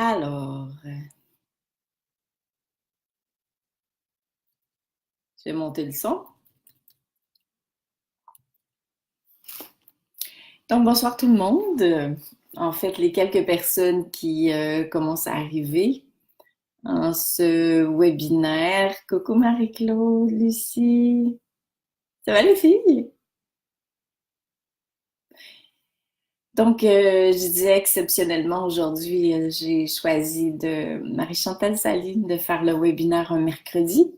Alors, je vais monter le son. Donc, bonsoir tout le monde. En fait, les quelques personnes qui commencent à arriver en ce webinaire. Coucou Marie-Claude, Lucie. Ça va les filles? Donc, je disais exceptionnellement aujourd'hui, j'ai choisi de Marie-Chantal Saline de faire le webinaire un mercredi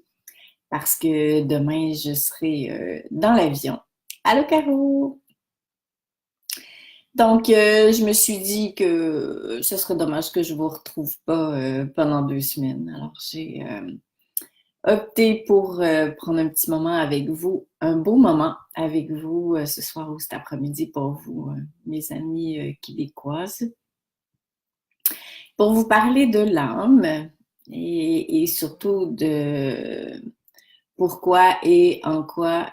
parce que demain, je serai dans l'avion. Allô, Caro! Donc, je me suis dit que ce serait dommage que je vous retrouve pas pendant 2 semaines. Alors, j'ai opté pour prendre un petit moment avec vous, un beau moment avec vous ce soir ou cet après-midi pour vous, mes amis québécoises, pour vous parler de l'âme et surtout de pourquoi et en quoi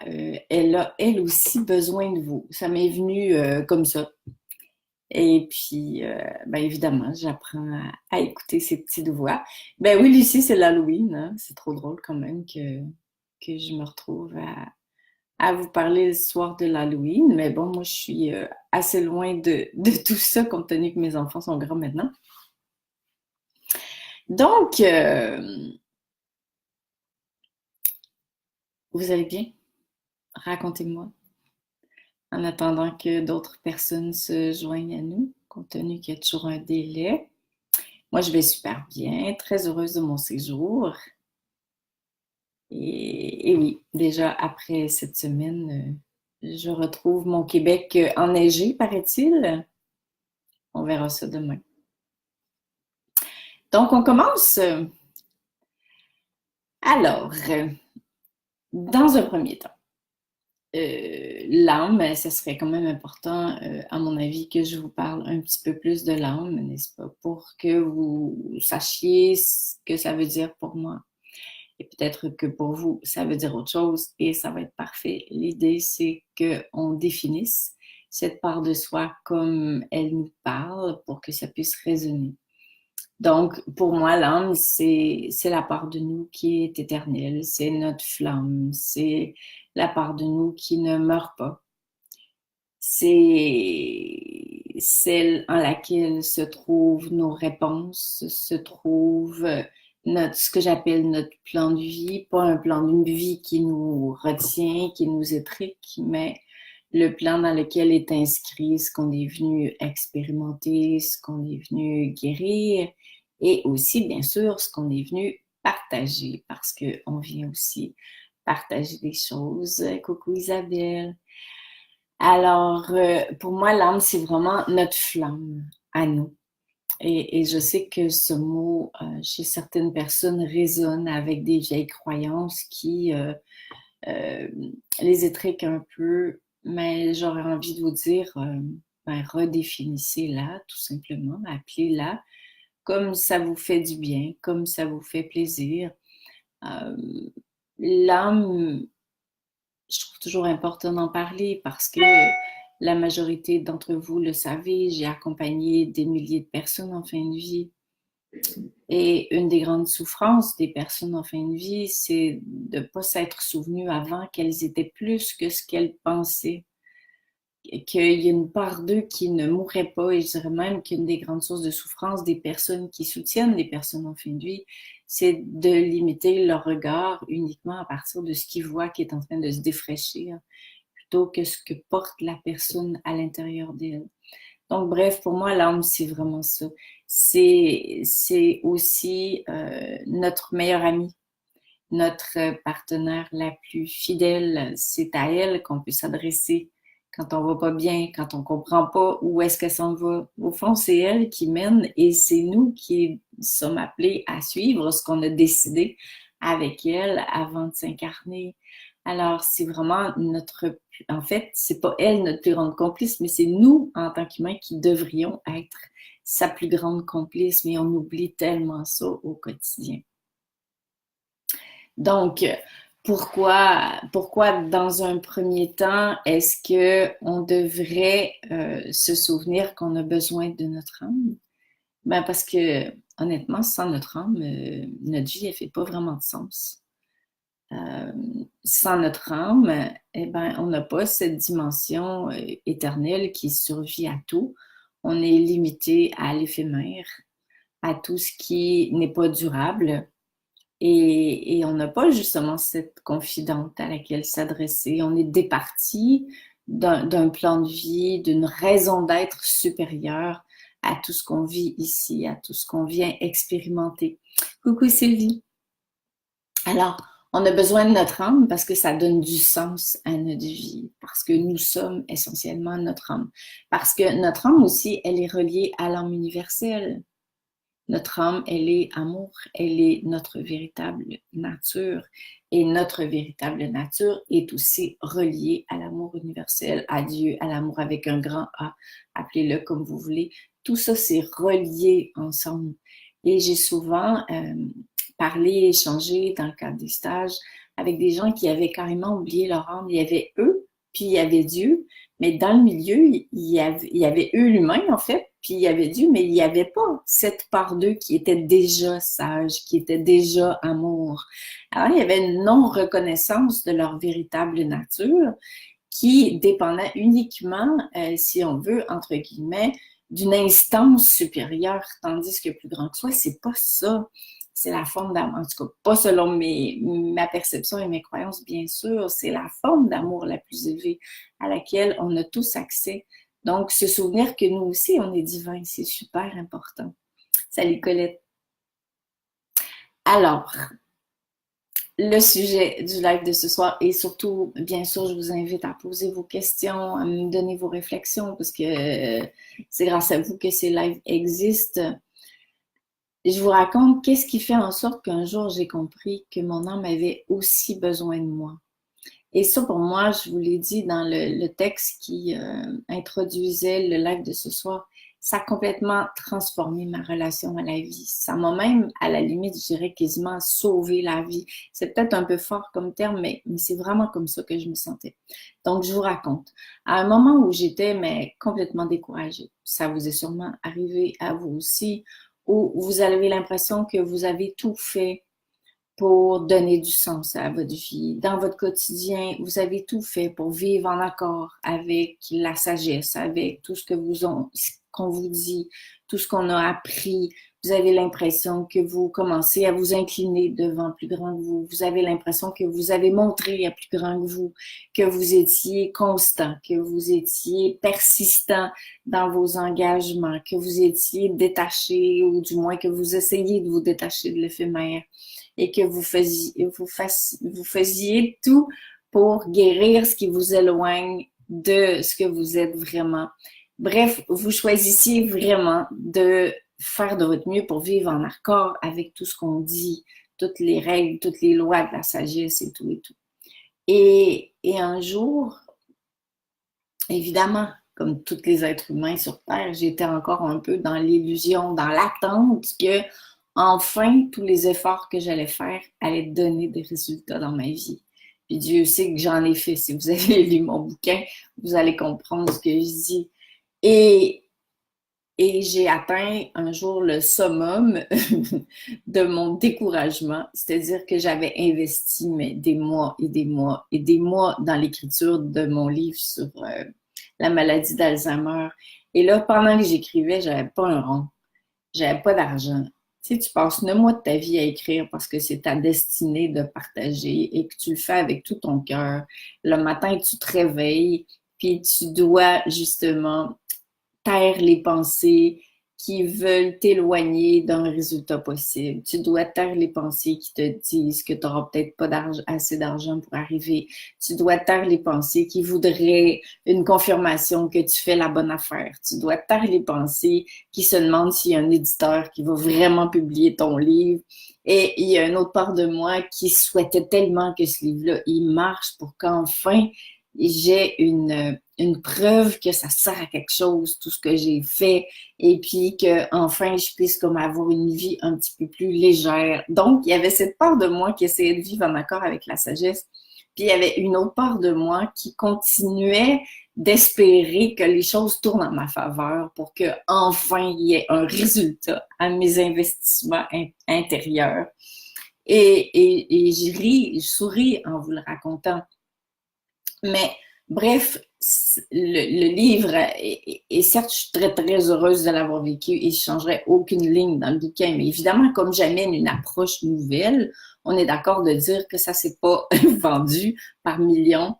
elle a elle aussi besoin de vous. Ça m'est venu comme ça. Et puis, ben évidemment, j'apprends à écouter ces petites voix. Ben oui, Lucie, c'est l'Halloween, hein? C'est trop drôle quand même que je me retrouve à vous parler le soir de l'Halloween. Mais bon, moi, je suis assez loin de tout ça, compte tenu que mes enfants sont grands maintenant. Donc, vous allez bien? Racontez-moi. En attendant que d'autres personnes se joignent à nous, compte tenu qu'il y a toujours un délai. Moi, je vais super bien, très heureuse de mon séjour. Et oui, déjà après cette semaine, je retrouve mon Québec enneigé, paraît-il. On verra ça demain. Donc, on commence. Alors, dans un premier temps, l'âme, ce serait quand même important, à mon avis, que je vous parle un petit peu plus de l'âme, n'est-ce pas, pour que vous sachiez ce que ça veut dire pour moi. Et peut-être que pour vous, ça veut dire autre chose et ça va être parfait. L'idée, c'est qu'on définisse cette part de soi comme elle nous parle pour que ça puisse résonner. Donc, pour moi, l'âme, c'est la part de nous qui est éternelle, c'est notre flamme, c'est la part de nous qui ne meurt pas. C'est celle en laquelle se trouvent nos réponses, se trouve ce que j'appelle notre plan de vie, pas un plan d'une vie qui nous retient, qui nous étrique, mais le plan dans lequel est inscrit ce qu'on est venu expérimenter, ce qu'on est venu guérir et aussi, bien sûr, ce qu'on est venu partager parce qu'on vient aussi partager des choses. Coucou Isabelle. Alors, pour moi, l'âme, c'est vraiment notre flamme à nous. Et je sais que ce mot, chez certaines personnes, résonne avec des vieilles croyances qui euh, les étriquent un peu, mais j'aurais envie de vous dire, ben, redéfinissez-la, tout simplement, appelez-la comme ça vous fait du bien, comme ça vous fait plaisir. Euh, L'âme, je trouve toujours important d'en parler parce que la majorité d'entre vous le savez, j'ai accompagné des milliers de personnes en fin de vie. Et une des grandes souffrances des personnes en fin de vie, c'est de ne pas s'être souvenues avant qu'elles étaient plus que ce qu'elles pensaient. Qu'il y a une part d'eux qui ne mourrait pas, et je dirais même qu'une des grandes sources de souffrance des personnes qui soutiennent les personnes en fin de vie, c'est de limiter leur regard uniquement à partir de ce qu'ils voient qui est en train de se défraîchir, plutôt que ce que porte la personne à l'intérieur d'elle. Donc, bref, pour moi, l'âme, c'est vraiment ça. C'est aussi notre meilleure amie, notre partenaire la plus fidèle. C'est à elle qu'on peut s'adresser quand on va pas bien, quand on comprend pas où est-ce qu'elle s'en va. Au fond, c'est elle qui mène et c'est nous qui sommes appelés à suivre ce qu'on a décidé avec elle avant de s'incarner. Alors, c'est vraiment en fait, c'est pas elle notre plus grande complice, mais c'est nous, en tant qu'humains, qui devrions être sa plus grande complice, mais on oublie tellement ça au quotidien. Donc, pourquoi dans un premier temps, est-ce qu'on devrait se souvenir qu'on a besoin de notre âme? Ben parce que, honnêtement, sans notre âme, notre vie, elle fait pas vraiment de sens. Euh, Sans notre âme, eh ben, on n'a pas cette dimension éternelle qui survit à tout. On est limité à l'éphémère, à tout ce qui n'est pas durable. Et on n'a pas justement cette confidente à laquelle s'adresser. On est départi d'un plan de vie, d'une raison d'être supérieure à tout ce qu'on vit ici, à tout ce qu'on vient expérimenter. Coucou Sylvie. Alors, on a besoin de notre âme parce que ça donne du sens à notre vie, parce que nous sommes essentiellement notre âme. Parce que notre âme aussi, elle est reliée à l'âme universelle. Notre âme, elle est amour, elle est notre véritable nature. Et notre véritable nature est aussi reliée à l'amour universel, à Dieu, à l'amour avec un grand A, appelez-le comme vous voulez. Tout ça, c'est relié ensemble. Et j'ai souvent parlé, échangé dans le cadre des stages avec des gens qui avaient carrément oublié leur âme. Il y avait eux, puis il y avait Dieu, mais dans le milieu, il y avait eux l'humain, en fait, puis il y avait Dieu, mais il n'y avait pas cette part d'eux qui était déjà sage, qui était déjà amour. Alors, il y avait une non-reconnaissance de leur véritable nature qui dépendait uniquement, si on veut, entre guillemets, d'une instance supérieure, tandis que plus grand que soi, c'est pas ça. C'est la forme d'amour, en tout cas, pas selon ma perception et mes croyances, bien sûr, c'est la forme d'amour la plus élevée à laquelle on a tous accès. Donc, se souvenir que nous aussi, on est divins, c'est super important. Salut Colette. Alors, le sujet du live de ce soir et surtout, bien sûr, je vous invite à poser vos questions, à me donner vos réflexions parce que c'est grâce à vous que ces lives existent. Je vous raconte qu'est-ce qui fait en sorte qu'un jour j'ai compris que mon âme avait aussi besoin de moi. Et ça, pour moi, je vous l'ai dit dans le texte qui introduisait le live de ce soir, ça a complètement transformé ma relation à la vie. Ça m'a même, à la limite, je dirais quasiment sauvé la vie. C'est peut-être un peu fort comme terme, mais c'est vraiment comme ça que je me sentais. Donc, je vous raconte. À un moment où j'étais mais complètement découragée, ça vous est sûrement arrivé à vous aussi, où vous avez l'impression que vous avez tout fait pour donner du sens à votre vie. Dans votre quotidien, vous avez tout fait pour vivre en accord avec la sagesse, avec tout ce que qu'on vous dit, tout ce qu'on a appris. Vous avez l'impression que vous commencez à vous incliner devant plus grand que vous. Vous avez l'impression que vous avez montré à plus grand que vous étiez constant, que vous étiez persistant dans vos engagements, que vous étiez détaché ou du moins que vous essayez de vous détacher de l'éphémère et que vous faisiez tout pour guérir ce qui vous éloigne de ce que vous êtes vraiment. Bref, vous choisissiez vraiment de faire de votre mieux pour vivre en accord avec tout ce qu'on dit, toutes les règles, toutes les lois de la sagesse et tout et tout. Et un jour, évidemment, comme tous les êtres humains sur Terre, j'étais encore un peu dans l'illusion, dans l'attente que enfin tous les efforts que j'allais faire allaient donner des résultats dans ma vie. Puis Dieu sait que j'en ai fait. Si vous avez lu mon bouquin, vous allez comprendre ce que je dis. Et, et j'ai atteint un jour le summum de mon découragement, c'est-à-dire que j'avais investi des mois et des mois et des mois dans l'écriture de mon livre sur la maladie d'Alzheimer. Et là, pendant que j'écrivais, j'avais pas un rond, j'avais pas d'argent. Tu sais, tu passes 9 mois de ta vie à écrire parce que c'est ta destinée de partager et que tu le fais avec tout ton cœur. Le matin, tu te réveilles, puis tu dois justement taire les pensées qui veulent t'éloigner d'un résultat possible. Tu dois taire les pensées qui te disent que tu n'auras peut-être pas assez d'argent pour arriver. Tu dois taire les pensées qui voudraient une confirmation que tu fais la bonne affaire. Tu dois taire les pensées qui se demandent s'il y a un éditeur qui va vraiment publier ton livre. Et il y a une autre part de moi qui souhaitait tellement que ce livre-là, il marche pour qu'enfin j'ai une preuve que ça sert à quelque chose, tout ce que j'ai fait, et puis que enfin je puisse comme avoir une vie un petit peu plus légère. Donc, il y avait cette part de moi qui essayait de vivre en accord avec la sagesse, puis il y avait une autre part de moi qui continuait d'espérer que les choses tournent en ma faveur pour que enfin il y ait un résultat à mes investissements intérieurs. Et je ris, je souris en vous le racontant. Mais bref, le livre, et certes, je suis très, très heureuse de l'avoir vécu et je ne changerais aucune ligne dans le bouquin. Mais évidemment, comme j'amène une approche nouvelle, on est d'accord de dire que ça ne s'est pas vendu par millions.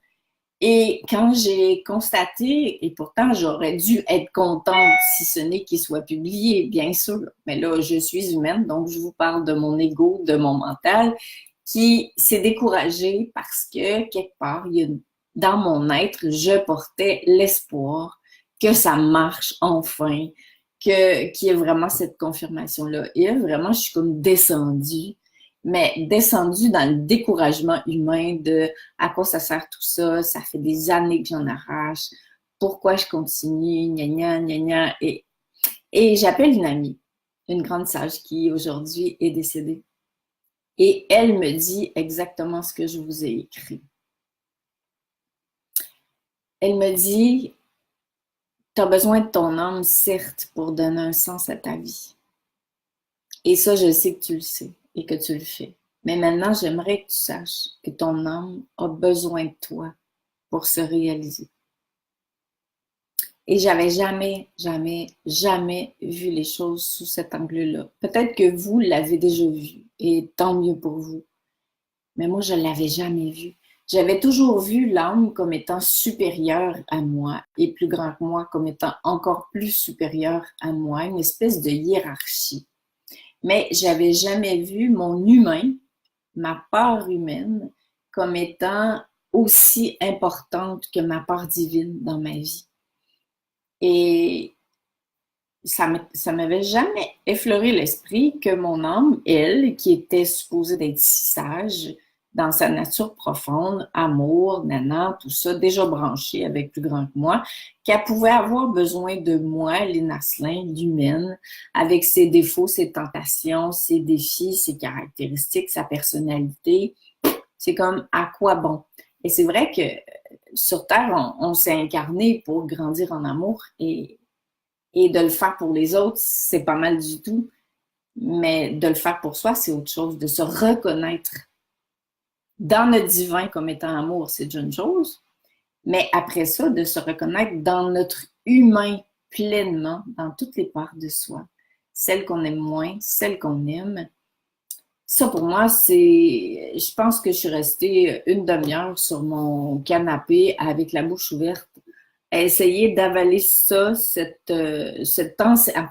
Et quand j'ai constaté, et pourtant j'aurais dû être contente si ce n'est qu'il soit publié, bien sûr, mais là je suis humaine, donc je vous parle de mon ego, de mon mental, qui s'est découragé parce que quelque part, dans mon être, je portais l'espoir que ça marche enfin, qu'il y ait vraiment cette confirmation-là. Et là, vraiment, je suis comme descendue, mais descendue dans le découragement humain de à quoi ça sert tout ça, ça fait des années que j'en arrache, pourquoi je continue, gna gna gna gna. Et j'appelle une amie, une grande sage qui aujourd'hui est décédée. Et elle me dit exactement ce que je vous ai écrit. Elle me dit, tu as besoin de ton âme, certes, pour donner un sens à ta vie. Et ça, je sais que tu le sais et que tu le fais. Mais maintenant, j'aimerais que tu saches que ton âme a besoin de toi pour se réaliser. Et j'avais jamais, jamais, jamais vu les choses sous cet angle-là. Peut-être que vous l'avez déjà vu, et tant mieux pour vous. Mais moi, je ne l'avais jamais vu. J'avais toujours vu l'âme comme étant supérieure à moi et plus grand que moi comme étant encore plus supérieure à moi, une espèce de hiérarchie. Mais j'avais jamais vu mon humain, ma part humaine, comme étant aussi importante que ma part divine dans ma vie. Et ça m'avait jamais effleuré l'esprit que mon âme, elle, qui était supposée d'être si sage, dans sa nature profonde, amour, nana, tout ça, déjà branché avec plus grand que moi, qu'elle pouvait avoir besoin de moi, Lynn Asselin, l'humaine, avec ses défauts, ses tentations, ses défis, ses caractéristiques, sa personnalité. C'est comme à quoi bon? Et c'est vrai que sur Terre, on s'est incarné pour grandir en amour et de le faire pour les autres, c'est pas mal du tout. Mais de le faire pour soi, c'est autre chose. De se reconnaître dans notre divin comme étant amour, c'est déjà une chose. Mais après ça, de se reconnaître dans notre humain pleinement, dans toutes les parts de soi. Celles qu'on aime moins, celles qu'on aime. Ça, pour moi, c'est... Je pense que je suis restée une demi-heure sur mon canapé avec la bouche ouverte à essayer d'avaler ça, en fait,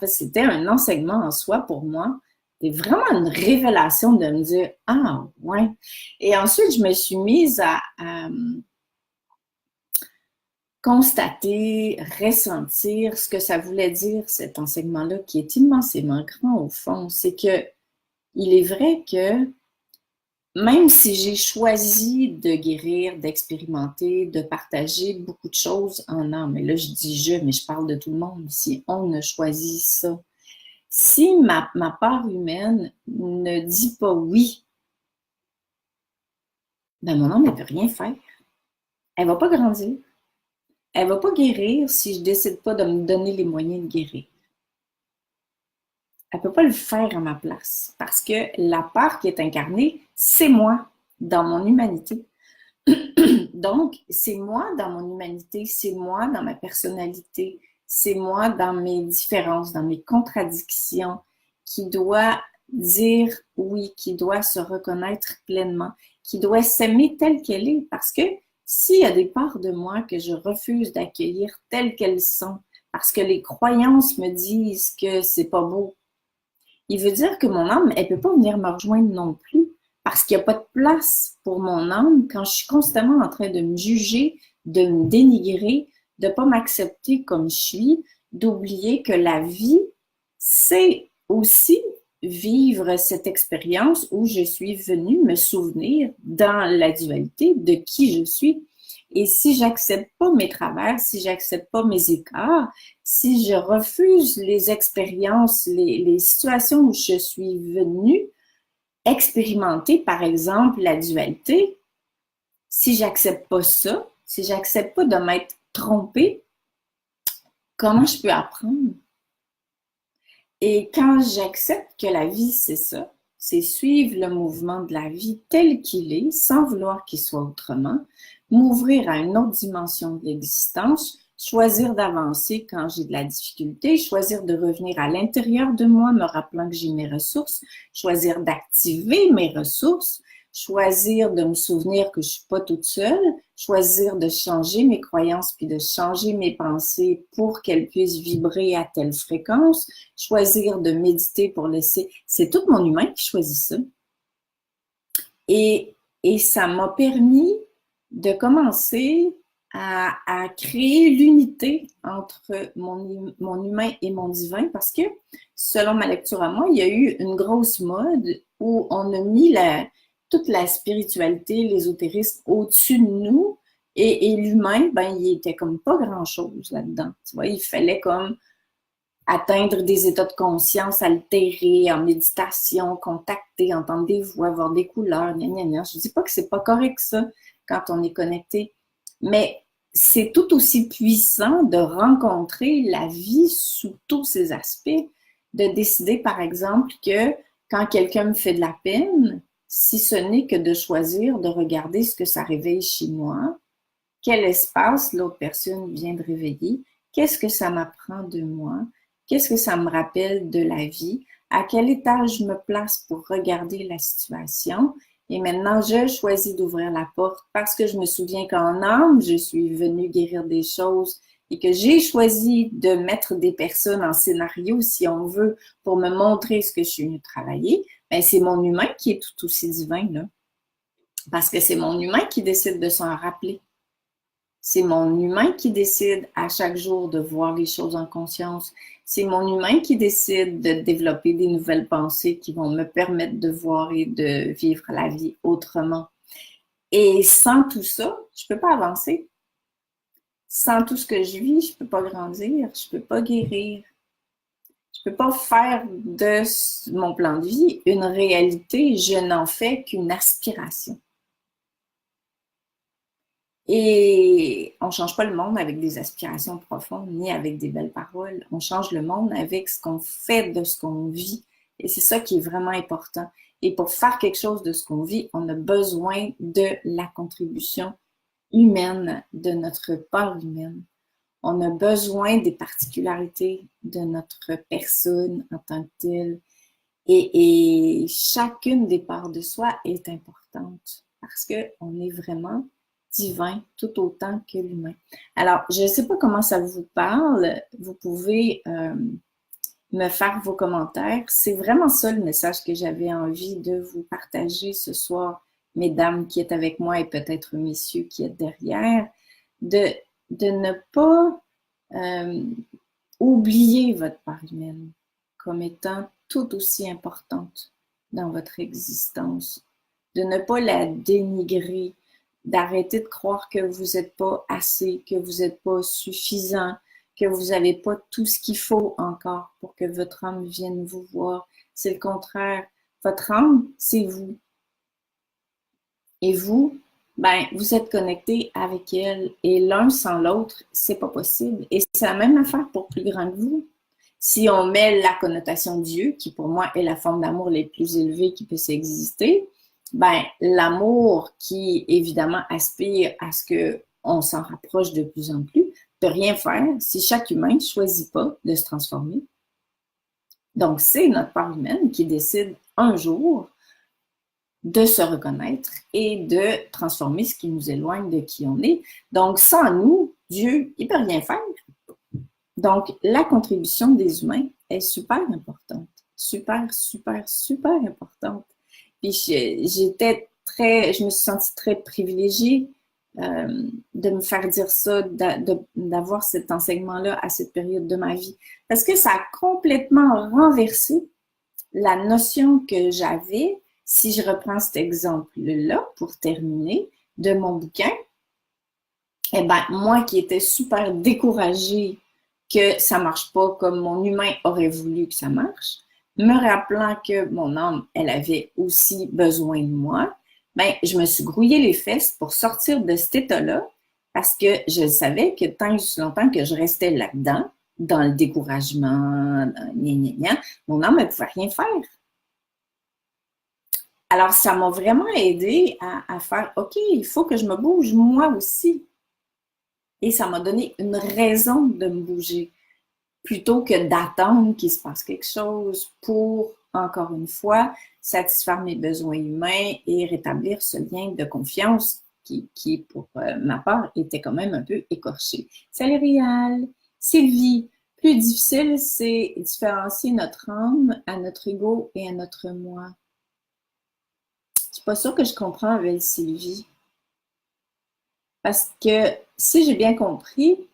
c'était un enseignement en soi pour moi. C'était vraiment une révélation de me dire, ah, ouais. Et ensuite, je me suis mise à constater, ressentir ce que ça voulait dire, cet enseignement-là, qui est immensément grand au fond. C'est que, il est vrai que même si j'ai choisi de guérir, d'expérimenter, de partager beaucoup de choses en âme, et là je dis je, mais je parle de tout le monde, si on a choisi ça, si ma part humaine ne dit pas oui, ben mon âme ne peut rien faire. Elle ne va pas grandir. Elle ne va pas guérir si je ne décide pas de me donner les moyens de guérir. Elle ne peut pas le faire à ma place parce que la part qui est incarnée, c'est moi dans mon humanité. Donc, c'est moi dans mon humanité, c'est moi dans ma personnalité, c'est moi dans mes différences, dans mes contradictions, qui doit dire oui, qui doit se reconnaître pleinement, qui doit s'aimer telle qu'elle est. Parce que s'il y a des parts de moi que je refuse d'accueillir telles qu'elles sont, parce que les croyances me disent que c'est pas beau, il veut dire que mon âme, elle peut pas venir me rejoindre non plus. Parce qu'il n'y a pas de place pour mon âme quand je suis constamment en train de me juger, de me dénigrer, de ne pas m'accepter comme je suis, d'oublier que la vie, c'est aussi vivre cette expérience où je suis venue me souvenir dans la dualité de qui je suis. Et si j'accepte pas mes travers, si j'accepte pas mes écarts, si je refuse les expériences, les situations où je suis venue expérimenter, par exemple, la dualité, si j'accepte pas ça, si j'accepte pas de m'être trompée, comment je peux apprendre? Et quand j'accepte que la vie, c'est ça, c'est suivre le mouvement de la vie tel qu'il est, sans vouloir qu'il soit autrement, m'ouvrir à une autre dimension de l'existence, choisir d'avancer quand j'ai de la difficulté, choisir de revenir à l'intérieur de moi, me rappelant que j'ai mes ressources, choisir d'activer mes ressources, choisir de me souvenir que je suis pas toute seule, choisir de changer mes croyances puis de changer mes pensées pour qu'elles puissent vibrer à telle fréquence, choisir de méditer pour laisser... C'est tout mon humain qui choisit ça. Et ça m'a permis de commencer à créer l'unité entre mon humain et mon divin parce que, selon ma lecture à moi, il y a eu une grosse mode où on a mis toute la spiritualité, l'ésotérisme au-dessus de nous et l'humain, ben, il était comme pas grand-chose là-dedans. Tu vois, il fallait comme atteindre des états de conscience altérés, en méditation, contacter, entendre des voix, voir des couleurs, gna gna gna. Je dis pas que c'est pas correct ça quand on est connecté, mais c'est tout aussi puissant de rencontrer la vie sous tous ses aspects, de décider par exemple que quand quelqu'un me fait de la peine, si ce n'est que de choisir de regarder ce que ça réveille chez moi, quel espace l'autre personne vient de réveiller, qu'est-ce que ça m'apprend de moi, qu'est-ce que ça me rappelle de la vie, à quel étage je me place pour regarder la situation. Et maintenant, je choisis d'ouvrir la porte parce que je me souviens qu'en âme, je suis venue guérir des choses et que j'ai choisi de mettre des personnes en scénario, si on veut, pour me montrer ce que je suis venue travailler. Ben, c'est mon humain qui est tout aussi divin, là. Parce que c'est mon humain qui décide de s'en rappeler. C'est mon humain qui décide à chaque jour de voir les choses en conscience. C'est mon humain qui décide de développer des nouvelles pensées qui vont me permettre de voir et de vivre la vie autrement. Et sans tout ça, je ne peux pas avancer. Sans tout ce que je vis, je ne peux pas grandir, je ne peux pas guérir. Je ne peux pas faire de mon plan de vie une réalité, je n'en fais qu'une aspiration. Et on ne change pas le monde avec des aspirations profondes, ni avec des belles paroles. On change le monde avec ce qu'on fait de ce qu'on vit. Et c'est ça qui est vraiment important. Et pour faire quelque chose de ce qu'on vit, on a besoin de la contribution humaine, de notre part humaine. On a besoin des particularités de notre personne en tant que telle. Et chacune des parts de soi est importante parce qu'on est vraiment divin tout autant que l'humain. Alors, je ne sais pas comment ça vous parle. Vous pouvez me faire vos commentaires. C'est vraiment ça le message que j'avais envie de vous partager ce soir, mesdames qui êtes avec moi et peut-être messieurs qui êtes derrière, de ne pas oublier votre part humaine comme étant tout aussi importante dans votre existence, de ne pas la dénigrer, d'arrêter de croire que vous n'êtes pas assez, que vous n'êtes pas suffisant, que vous n'avez pas tout ce qu'il faut encore pour que votre âme vienne vous voir. C'est le contraire. Votre âme, c'est vous. Et vous, ben, vous êtes connecté avec elle. Et l'un sans l'autre, c'est pas possible. Et c'est la même affaire pour plus grand que vous. Si on met la connotation Dieu, qui pour moi est la forme d'amour les plus élevées qui puisse exister, ben, l'amour qui, évidemment, aspire à ce qu'on s'en rapproche de plus en plus, peut rien faire si chaque humain ne choisit pas de se transformer. Donc, c'est notre part humaine qui décide un jour de se reconnaître et de transformer ce qui nous éloigne de qui on est. Donc, sans nous, Dieu, il ne peut rien faire. Donc, la contribution des humains est super importante. Super, super, super importante. Puis je me suis sentie très privilégiée de me faire dire ça, d'avoir cet enseignement-là à cette période de ma vie. Parce que ça a complètement renversé la notion que j'avais, si je reprends cet exemple-là pour terminer, de mon bouquin. Eh bien, moi qui étais super découragée que ça marche pas comme mon humain aurait voulu que ça marche, me rappelant que mon âme, elle avait aussi besoin de moi, ben, je me suis grouillé les fesses pour sortir de cet état-là Parce que je savais que tant et aussi longtemps que je restais là-dedans, dans le découragement, dans gna, gna, gna, mon âme ne pouvait rien faire. Alors, ça m'a vraiment aidé à faire, OK, il faut que je me bouge moi aussi. Et ça m'a donné une raison de me bouger, plutôt que d'attendre qu'il se passe quelque chose pour, encore une fois, satisfaire mes besoins humains et rétablir ce lien de confiance qui pour ma part, était quand même un peu écorché. Salut Rial! Sylvie, plus difficile, c'est différencier notre âme à notre ego et à notre moi. Je suis pas sûre que je comprends avec Sylvie. Parce que si j'ai bien compris,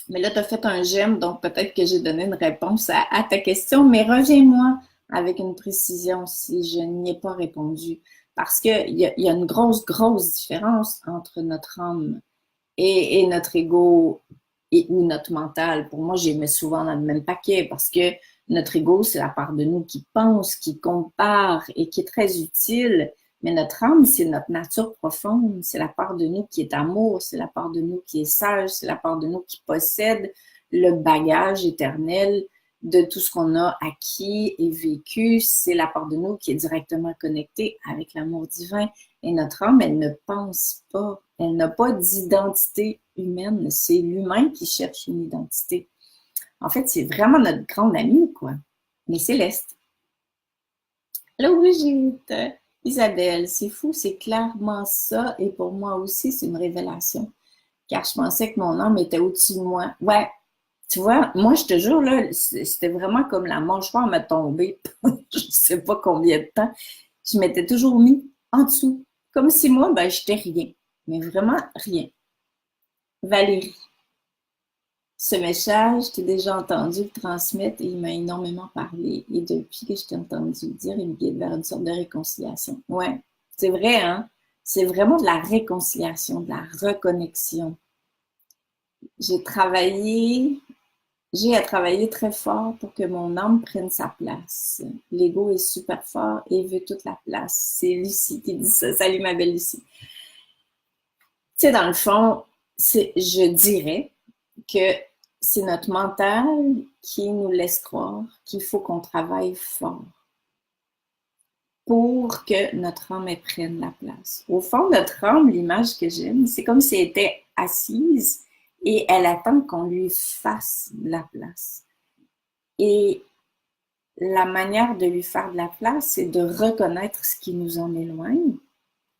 mais là, tu as fait un j'aime, donc peut-être que j'ai donné une réponse à ta question, mais reviens-moi avec une précision si je n'y ai pas répondu. Parce qu'il y a une grosse, grosse différence entre notre âme et notre ego ou notre mental. Pour moi, j'ai mis souvent dans le même paquet parce que notre ego, c'est la part de nous qui pense, qui compare et qui est très utile. Mais notre âme, c'est notre nature profonde, c'est la part de nous qui est amour, c'est la part de nous qui est sage, c'est la part de nous qui possède le bagage éternel de tout ce qu'on a acquis et vécu. C'est la part de nous qui est directement connectée avec l'amour divin. Et notre âme, elle ne pense pas. Elle n'a pas d'identité humaine. C'est l'humain qui cherche une identité. En fait, c'est vraiment notre grande amie, quoi. Mais céleste. Allô, Brigitte! Isabelle, c'est fou, c'est clairement ça. Et pour moi aussi, c'est une révélation. Car je pensais que mon âme était au-dessus de moi. Ouais, tu vois, moi, je te jure, là, c'était vraiment comme la mâchoire m'a tombé. Je sais pas combien de temps. Je m'étais toujours mis en dessous. Comme si moi, ben, j'étais rien. Mais vraiment rien. Valérie, ce message, je t'ai déjà entendu le transmettre et il m'a énormément parlé. Et depuis que je t'ai entendu le dire, il me guide vers une sorte de réconciliation. Ouais, c'est vrai, hein? C'est vraiment de la réconciliation, de la reconnexion. J'ai travaillé J'ai à travailler très fort pour que mon âme prenne sa place. L'ego est super fort et veut toute la place. C'est Lucie qui dit ça. Salut ma belle Lucie. Tu sais, dans le fond, je dirais que c'est notre mental qui nous laisse croire qu'il faut qu'on travaille fort pour que notre âme prenne la place. Au fond, notre âme, l'image que j'aime, c'est comme si elle était assise et elle attend qu'on lui fasse de la place. Et la manière de lui faire de la place, c'est de reconnaître ce qui nous en éloigne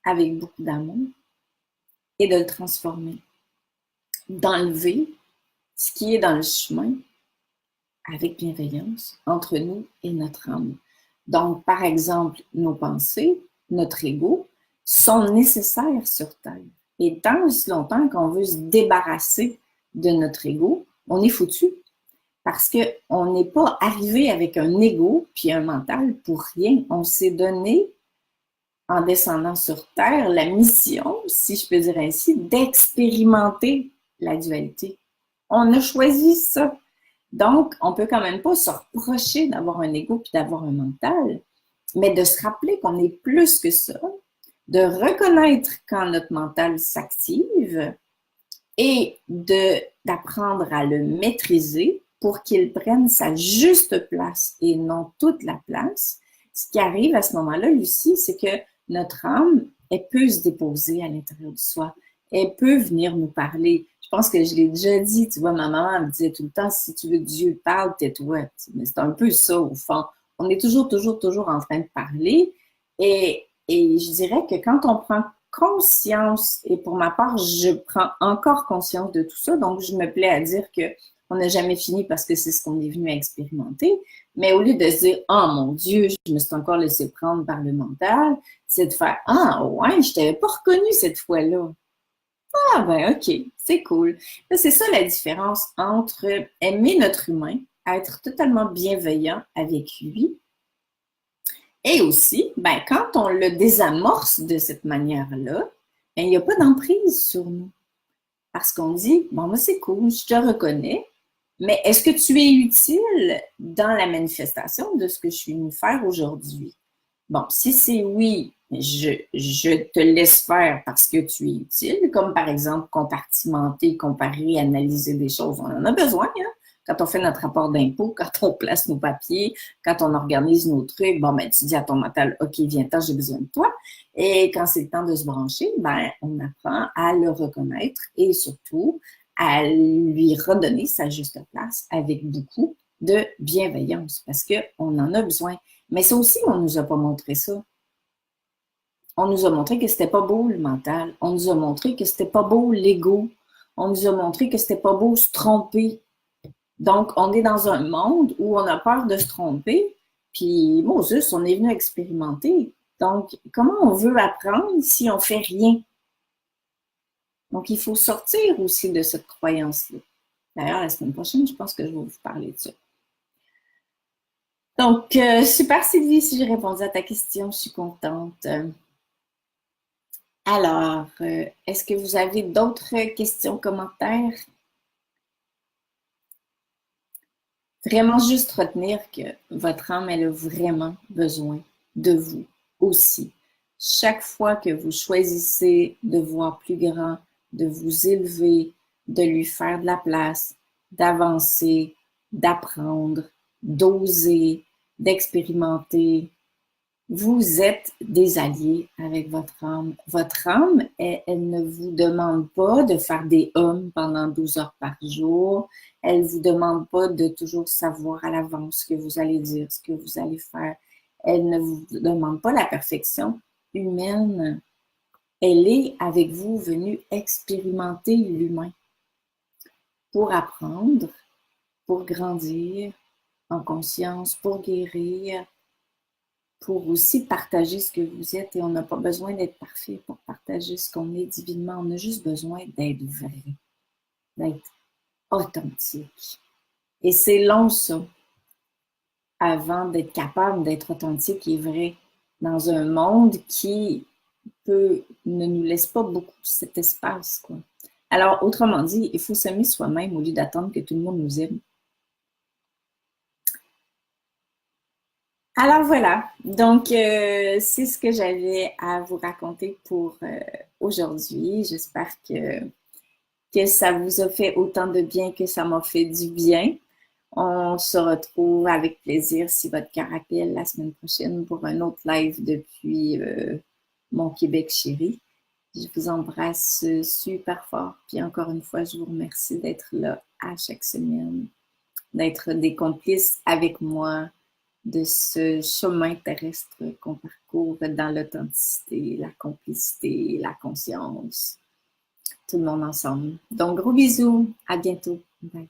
avec beaucoup d'amour et de le transformer, d'enlever ce qui est dans le chemin avec bienveillance entre nous et notre âme. Donc, par exemple, nos pensées, notre ego, sont nécessaires sur Terre. Et tant aussi longtemps qu'on veut se débarrasser de notre ego, on est foutu. Parce qu'on n'est pas arrivé avec un ego puis un mental pour rien. On s'est donné, en descendant sur Terre, la mission, si je peux dire ainsi, d'expérimenter la dualité. On a choisi ça. Donc, on peut quand même pas se reprocher d'avoir un ego puis d'avoir un mental, mais de se rappeler qu'on est plus que ça, de reconnaître quand notre mental s'active et d'apprendre à le maîtriser pour qu'il prenne sa juste place et non toute la place. Ce qui arrive à ce moment-là, Lucie, c'est que notre âme, elle peut se déposer à l'intérieur de soi. Elle peut venir nous parler. Je pense que je l'ai déjà dit, tu vois, ma maman me disait tout le temps, si tu veux que Dieu parle, tais-toi. Mais c'est un peu ça, au fond. On est toujours, toujours, toujours en train de parler. Et je dirais que quand on prend conscience, et pour ma part, je prends encore conscience de tout ça, donc je me plais à dire que on n'a jamais fini parce que c'est ce qu'on est venu à expérimenter, mais au lieu de se dire « Oh mon Dieu, je me suis encore laissé prendre par le mental », c'est de faire « Ah ouais, je t'avais pas reconnu cette fois-là. » Ah ben ok, c'est cool. Là, c'est ça la différence entre aimer notre humain, être totalement bienveillant avec lui, et aussi, ben, quand on le désamorce de cette manière-là, ben, il n'y a pas d'emprise sur nous. Parce qu'on dit, bon, moi, c'est cool, je te reconnais, mais est-ce que tu es utile dans la manifestation de ce que je suis venue faire aujourd'hui? Bon, si c'est oui, je te laisse faire parce que tu es utile, comme par exemple compartimenter, comparer, analyser des choses. On en a besoin, hein? Quand on fait notre rapport d'impôt, quand on place nos papiers, quand on organise nos trucs, bon, ben, tu dis à ton mental, OK, viens-t'en, j'ai besoin de toi. Et quand c'est le temps de se brancher, ben, on apprend à le reconnaître et surtout à lui redonner sa juste place avec beaucoup de bienveillance parce qu'on en a besoin. Mais ça aussi, on ne nous a pas montré ça. On nous a montré que c'était pas beau le mental. On nous a montré que c'était pas beau l'ego. On nous a montré que c'était pas beau se tromper. Donc, on est dans un monde où on a peur de se tromper. Puis, Moses, on est venu expérimenter. Donc, comment on veut apprendre si on fait rien? Donc, il faut sortir aussi de cette croyance-là. D'ailleurs, la semaine prochaine, je pense que je vais vous parler de ça. Donc, super Sylvie, si j'ai répondu à ta question, je suis contente. Alors, est-ce que vous avez d'autres questions, commentaires? Vraiment juste retenir que votre âme, elle a vraiment besoin de vous aussi. Chaque fois que vous choisissez de voir plus grand, de vous élever, de lui faire de la place, d'avancer, d'apprendre, d'oser, d'expérimenter, vous êtes des alliés avec votre âme. Votre âme, elle ne vous demande pas de faire des hommes pendant 12 heures par jour. Elle ne vous demande pas de toujours savoir à l'avance ce que vous allez dire, ce que vous allez faire. Elle ne vous demande pas la perfection humaine. Elle est avec vous venue expérimenter l'humain pour apprendre, pour grandir en conscience, pour guérir, pour aussi partager ce que vous êtes. Et on n'a pas besoin d'être parfait pour partager ce qu'on est divinement. On a juste besoin d'être vrai, d'être authentique. Et c'est long, ça, avant d'être capable d'être authentique et vrai dans un monde qui ne nous laisse pas beaucoup cet espace, quoi. Alors, autrement dit, il faut s'aimer soi-même au lieu d'attendre que tout le monde nous aime. Alors voilà, donc c'est ce que j'avais à vous raconter pour aujourd'hui. J'espère que ça vous a fait autant de bien que ça m'a fait du bien. On se retrouve avec plaisir si votre cœur appelle la semaine prochaine pour un autre live depuis mon Québec chéri. Je vous embrasse super fort. Puis encore une fois, je vous remercie d'être là à chaque semaine, d'être des complices avec moi de ce chemin terrestre qu'on parcourt dans l'authenticité, la complicité, la conscience, tout le monde ensemble. Donc, gros bisous, à bientôt. Bye.